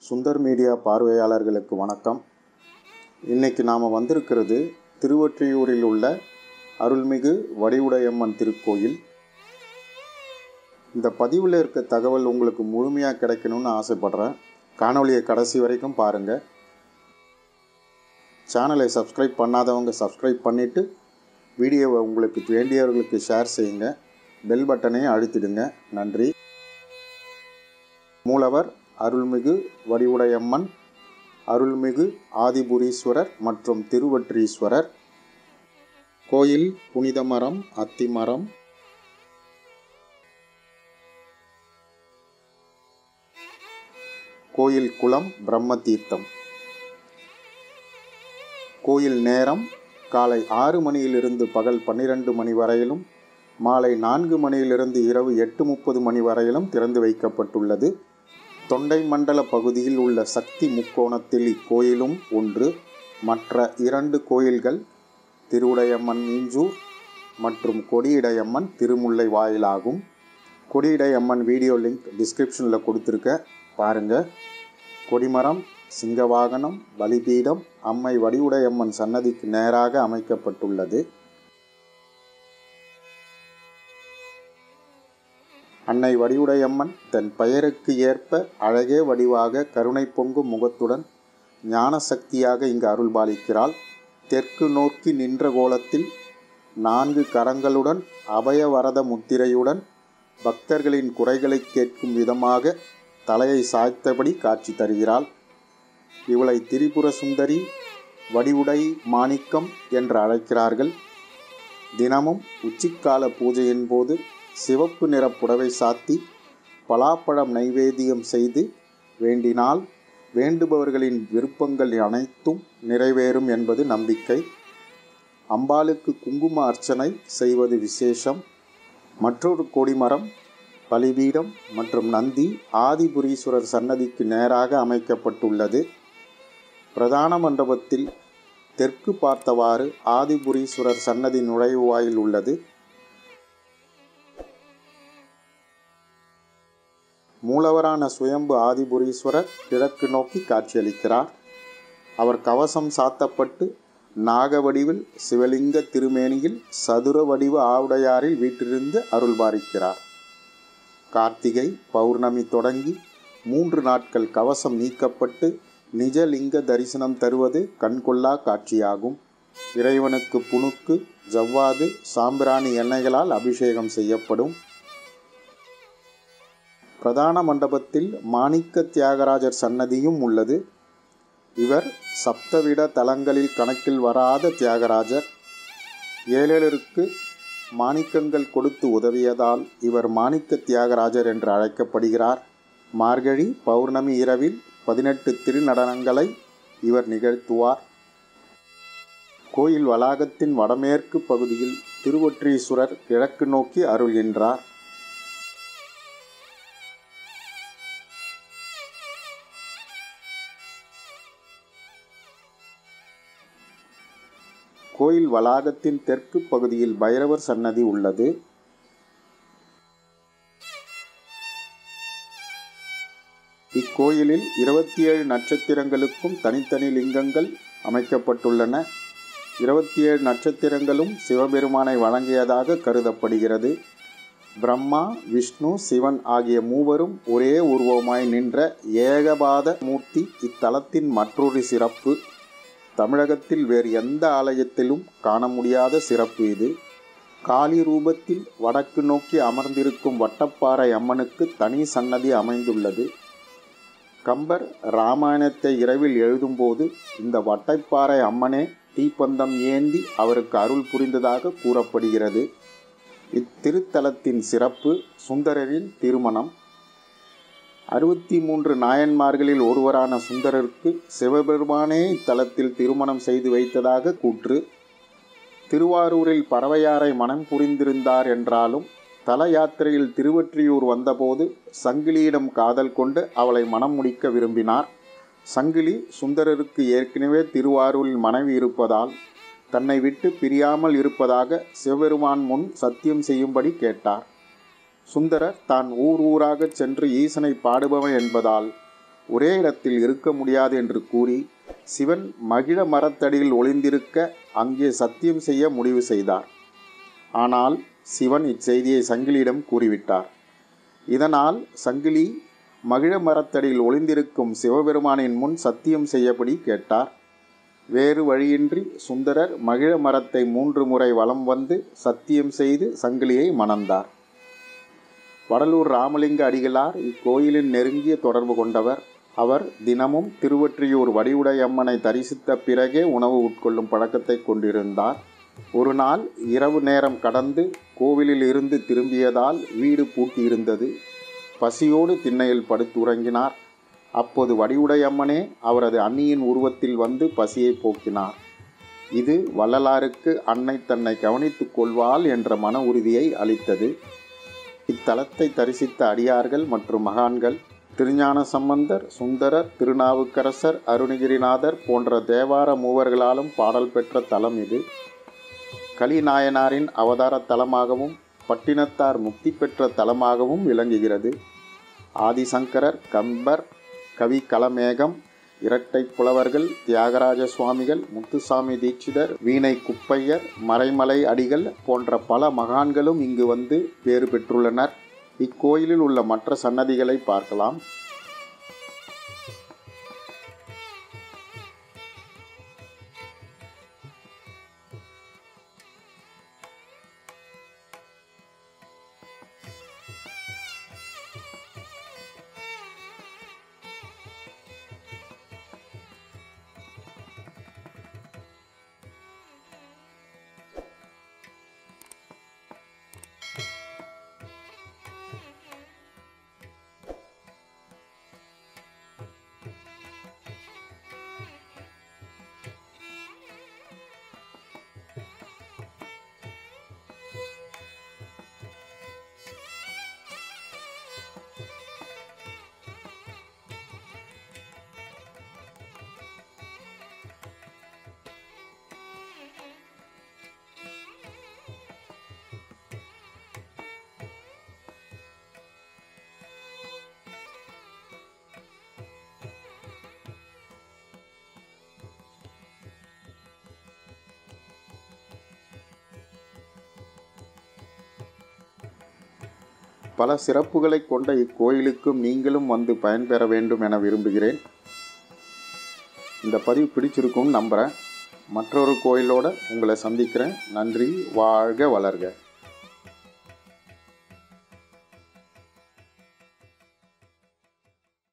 Sundar media பார்வையாளர்களுக்கு வணக்கம். இன்னைக்கு நாம் வந்திருக்கிறது திருவொற்றியூரில் உள்ள அருள்மிகு வடிவுடையம்மன் திருக்கோயில். இந்த பதிவில் இருக்க தகவல் உங்களுக்கு முழுமையாக கிடைக்கணும்னு ஆசைப்படுறேன். காணொலியை கடைசி வரைக்கும் பாருங்கள். சேனலை சப்ஸ்கிரைப் பண்ணாதவங்க சப்ஸ்கிரைப் பண்ணிவிட்டு வீடியோவை உங்களுக்கு வேண்டியவர்களுக்கு ஷேர் செய்யுங்க. பெல் பட்டனையும் அழுத்திடுங்க. நன்றி. மூலவர் அருள்மிகு வடிவுடையம்மன், அருள்மிகு ஆதிபுரீஸ்வரர் மற்றும் திருவொற்றீஸ்வரர். கோயில் புனித மரம், அத்திமரம். கோயில் குளம் பிரம்ம தீர்த்தம். கோயில் நேரம் காலை 6 மணியிலிருந்து பகல் 12 மணி வரையிலும், மாலை 4 மணியிலிருந்து இரவு 8:30 மணி வரையிலும் திறந்து வைக்கப்பட்டுள்ளது. தொண்டை மண்டல பகுதியில் உள்ள சக்தி முக்கோணத்தில் இக்கோயிலும் ஒன்று. மற்ற 2 கோயில்கள் திருவுடையம்மன் மீஞ்சூர் மற்றும் கொடியிடையம்மன் திருமுல்லை வாயிலாகும். கொடியிடையம்மன் வீடியோ லிங்க் டிஸ்கிரிப்ஷனில் கொடுத்துருக்க பாருங்கள். கொடிமரம், சிங்கவாகனம், பலிபீடம் அம்மை வடிவுடையம்மன் சன்னதிக்கு நேராக அமைக்கப்பட்டுள்ளது. அன்னை வடிவுடையம்மன் தன் பெயருக்கு ஏற்ப அழகே வடிவாக கருணை பொங்கும் முகத்துடன் ஞான சக்தியாக இங்கு அருள்பாலிக்கிறாள். தெற்கு நோக்கி நின்ற கோலத்தில் 4 கரங்களுடன் அபயவரத முத்திரையுடன் பக்தர்களின் குறைகளை கேட்கும் விதமாக தலையை சாய்த்தபடி காட்சி தருகிறாள். இவளை திரிபுர சுந்தரி, வடிவுடை மாணிக்கம் என்று அழைக்கிறார்கள். தினமும் உச்சிக்கால பூஜையின் போது சிவப்பு நிற புடவை சாத்தி பலாப்பழம் நைவேத்தியம் செய்து வேண்டினால் வேண்டுபவர்களின் விருப்பங்கள் அனைத்தும் நிறைவேறும் என்பது நம்பிக்கை. அம்பாளுக்கு குங்கும அர்ச்சனை செய்வது விசேஷம். மற்றொரு கொடிமரம், பலிபீடம் மற்றும் நந்தி ஆதிபுரீஸ்வரர் சன்னதிக்கு நேராக அமைக்கப்பட்டுள்ளது. பிரதான மண்டபத்தில் தெற்கு பார்த்தவாறு ஆதிபுரீஸ்வரர் சன்னதி நுழைவாயில் உள்ளது. மூலவரான சுயம்பு ஆதிபுரீஸ்வரர் கிழக்கு நோக்கி காட்சியளிக்கிறார். அவர் கவசம் சாத்தப்பட்டு நாக வடிவில் சிவலிங்க திருமேனியில் சதுர வடிவ ஆவுடையாரில் வீற்றிருந்து அருள்பாலிக்கிறார். கார்த்திகை பௌர்ணமி தொடங்கி 3 நாட்கள் கவசம் நீக்கப்பட்டு நிஜலிங்க தரிசனம் தருவது கண்கொள்ளா காட்சியாகும். இறைவனுக்கு புணுக்கு, ஜவ்வாது, சாம்பிராணி எண்ணெய்களால் அபிஷேகம் செய்யப்படும். பிரதான மண்டபத்தில் மாணிக்க தியாகராஜர் சன்னதியும் உள்ளது. இவர் சப்தவிட தலங்களில் கணக்கில் வராத தியாகராஜர். ஏழருக்கு மாணிக்கங்கள் கொடுத்து உதவியதால் இவர் மாணிக்க தியாகராஜர் என்று அழைக்கப்படுகிறார். மார்கழி பௌர்ணமி இரவில் 18 திருநடனங்களை இவர் நிகழ்த்துவார். கோயில் வளாகத்தின் வடமேற்கு பகுதியில் திருவொற்றீஸ்வரர் கிழக்கு நோக்கி அருள்கின்றார். கோயில் வளாகத்தின் தெற்கு பகுதியில் பைரவர் சன்னதி உள்ளது. இக்கோயிலில் 27 நட்சத்திரங்களுக்கும் தனித்தனி லிங்கங்கள் அமைக்கப்பட்டுள்ளன. 27 நட்சத்திரங்களும் சிவபெருமானை வழங்கியதாக கருதப்படுகிறது. பிரம்மா, விஷ்ணு, சிவன் ஆகிய மூவரும் ஒரே உருவமாய் நின்ற ஏகபாத மூர்த்தி இத்தலத்தின் மற்றொரு சிறப்பு. தமிழகத்தில் வேறு எந்த ஆலயத்திலும் காண முடியாத சிறப்பு இது. காளி ரூபத்தில் வடக்கு நோக்கி அமர்ந்திருக்கும் வட்டப்பாறை அம்மனுக்கு தனி சன்னதி அமைந்துள்ளது. கம்பர் இராமாயணத்தை இரவில் எழுதும்போது இந்த வட்டப்பாறை அம்மனே தீப்பந்தம் ஏந்தி அவருக்கு அருள் புரிந்ததாக கூறப்படுகிறது. இத்திருத்தலத்தின் சிறப்பு சுந்தரரின் திருமணம். 63 நாயன்மார்களில் ஒருவரான சுந்தரருக்கு சிவபெருமானே இத்தலத்தில் திருமணம் செய்து வைத்ததாக கூற்று. திருவாரூரில் பறவையாரை மனம் புரிந்திருந்தார் என்றாலும் தல யாத்திரையில் திருவொற்றியூர் வந்தபோது சங்கிலியிடம் காதல் கொண்டு அவளை மனம் முடிக்க விரும்பினார். சங்கிலி சுந்தரருக்கு ஏற்கனவே திருவாரூரில் மனைவி இருப்பதால் தன்னை விட்டு பிரியாமல் இருப்பதாக சிவபெருமான் முன் சத்தியம் செய்யும்படி கேட்டார். சுந்தரர் தான் ஊர் ஊராகச் சென்று ஈசனை பாடுபவன் என்பதால் ஒரே இடத்தில் இருக்க முடியாது என்று கூறி சிவன் மகிழ மரத்தடியில் ஒளிந்திருக்க அங்கே சத்தியம் செய்ய முடிவு செய்தார். ஆனால் சிவன் இச்செய்தியை சங்கிலியிடம் கூறிவிட்டார். இதனால் சங்கிலி மகிழ மரத்தடியில் ஒளிந்திருக்கும் சிவபெருமானின் முன் சத்தியம் செய்யபடி கேட்டார். வேறு வழியின்றி சுந்தரர் மகிழ மரத்தை 3 முறை வலம் வந்து சத்தியம் செய்து சங்கிலியை மணந்தார். வடலூர் ராமலிங்க அடிகளார் இக்கோயிலின் நெருங்கிய தொடர்பு கொண்டவர். அவர் தினமும் திருவொற்றியூர் வடிவுடையம்மனை தரிசித்த பிறகே உணவு உட்கொள்ளும் பழக்கத்தை கொண்டிருந்தார். ஒரு நாள் இரவு நேரம் கடந்து கோவிலில் இருந்து திரும்பியதால் வீடு பூட்டியிருந்தது. பசியோடு திண்ணையில் படுத்து உறங்கினார். அப்போது வடிவுடையம்மனே அவரது அன்னியின் உருவத்தில் வந்து பசியை போக்கினார். இது வள்ளலாருக்கு அன்னை தன்னை கவனித்துக் கொள்வாள் என்ற மன உறுதியை அளித்தது. இத்தலத்தை தரிசித்த அடியார்கள் மற்றும் மகான்கள் திருஞான சம்பந்தர், சுந்தரர், திருநாவுக்கரசர், அருணகிரிநாதர் போன்ற தேவார மூவர்களாலும் பாடல் பெற்ற தலம் இது. கலிநாயனாரின் அவதார தலமாகவும் பட்டினத்தார் முக்தி பெற்ற தலமாகவும் விளங்குகிறது. ஆதிசங்கரர், கம்பர், கவி கலமேகம், இரட்டை புலவர்கள், தியாகராஜ சுவாமிகள், முத்துசாமி தீட்சிதர், வீணை குப்பையர், மறைமலை அடிகள் போன்ற பல மகான்களும் இங்கு வந்து பேறு பெற்றுள்ளனர். இக்கோயிலில் உள்ள மற்ற சன்னதிகளை பார்க்கலாம். பல சிறப்புகளை கொண்ட இக்கோயிலுக்கும் நீங்களும் வந்து பயன்பெற வேண்டும் என விரும்புகிறேன். இந்த பதிவு பிடிச்சிருக்கும்னு நம்புகிறேன். மற்றொரு கோயிலோடு உங்களை சந்திக்கிறேன். நன்றி. வாழ்க வளர்க.